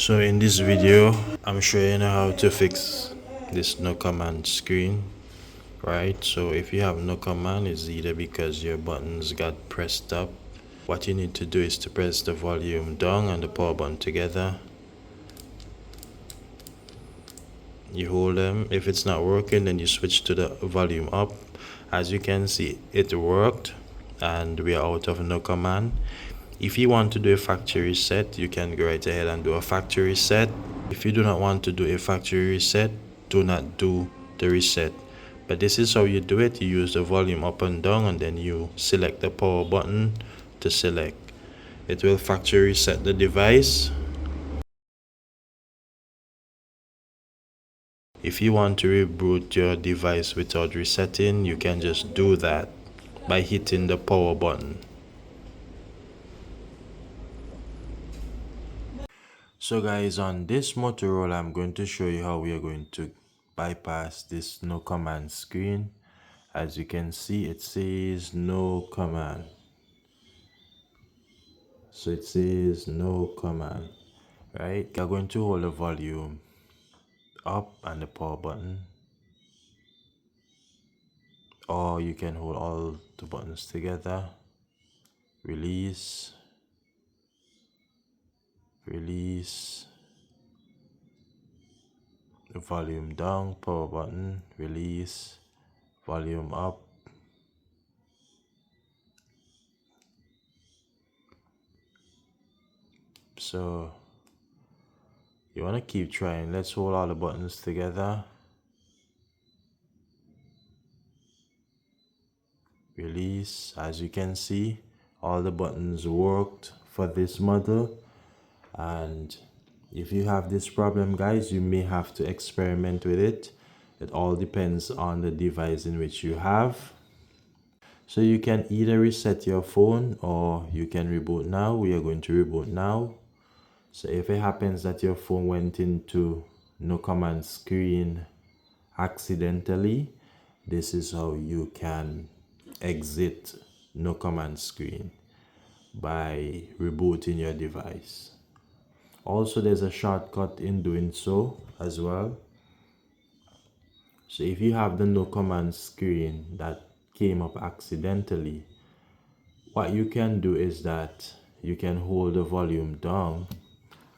So in this video, I'm showing you how to fix this no command screen, right? So if you have no command, it's either because your buttons got pressed up. What you need to do is to press the volume down and the power button together. You hold them. If it's not working, then you switch to the volume up. As you can see, it worked and we are out of no command. If you want to do a factory reset, you can go right ahead and do a factory reset. If you do not want to do a factory reset, do not do the reset. But this is how you do it. You use the volume up and down and then you select the power button to select. It will factory reset the device. If you want to reboot your device without resetting, you can just do that by hitting the power button. So guys, on this Motorola, I'm going to show you how we are going to bypass this no command screen. As you can see, it says no command. So it says no command, right? You're going to hold the volume up and the power button, or you can hold all the buttons together. Release, release, the volume down, power button, release, volume up. So you want to keep trying. Let's hold all the buttons together. Release. As you can see, all the buttons worked for this model. And if you have this problem, guys, you may have to experiment with it. It all depends on the device in which you have. So you can either reset your phone or you can reboot now. We are going to reboot now. So if it happens that your phone went into no command screen accidentally, this is how you can exit no command screen by rebooting your device. Also, there's a shortcut in doing so as well. So if you have the no command screen that came up accidentally, what you can do is that you can hold the volume down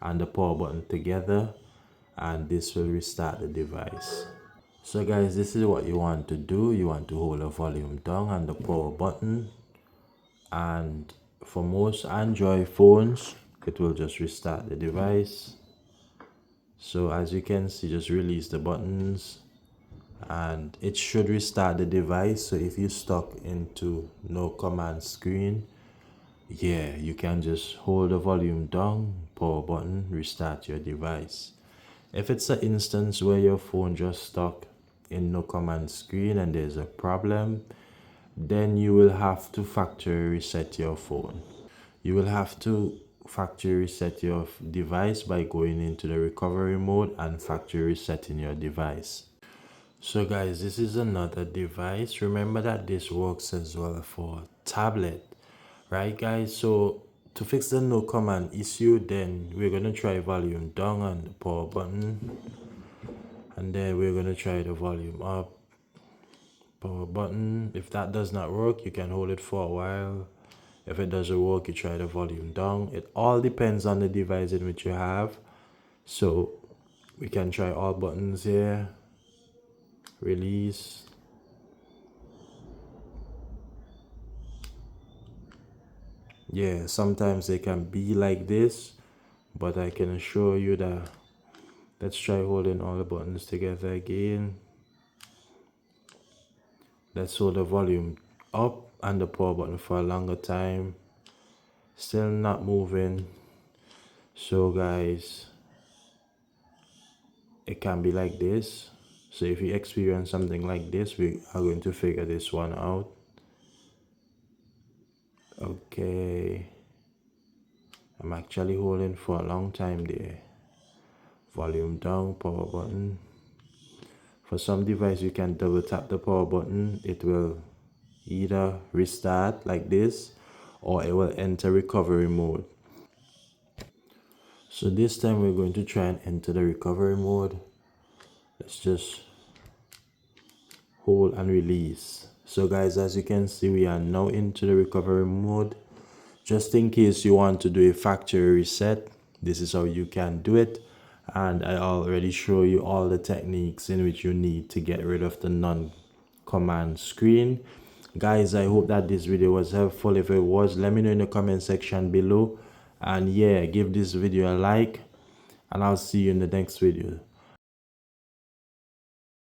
and the power button together, and this will restart the device. So guys, this is what you want to do. You want to hold the volume down and the power button, and for most Android phones it will just restart the device. So as you can see, just release the buttons and it should restart the device. So if you're stuck into no command screen, yeah, you can just hold the volume down, power button, restart your device. If it's an instance where your phone just stuck in no command screen and there's a problem, then you will have to factory reset your phone. You will have to factory reset your device by going into the recovery mode and factory resetting your device. So guys, this is another device. Remember that this works as well for tablet, right guys? So to fix the no command issue, then we're going to try volume down on the power button, and then we're going to try the volume up, power button. If that does not work, you can hold it for a while. If it doesn't work, you try the volume down. It all depends on the device in which you have. So we can try all buttons here. Release. Yeah, sometimes they can be like this, but I can assure you that let's try holding all the buttons together again. Let's hold the volume up and the power button for a longer time. Still not moving. So guys, it can be like this. So if you experience something like this, we are going to figure this one out. Okay, I'm actually holding for a long time there. Volume down, power button. For some device, you can double tap the power button. It will either restart like this or it will enter recovery mode. So this time we're going to try and enter the recovery mode. Let's just hold and release. So guys, as you can see, we are now into the recovery mode. Just in case you want to do a factory reset, this is how you can do it. And I already show you all the techniques in which you need to get rid of the non-command screen. Guys, I hope that this video was helpful. If it was, let me know in the comment section below. And yeah, give this video a like, and I'll see you in the next video.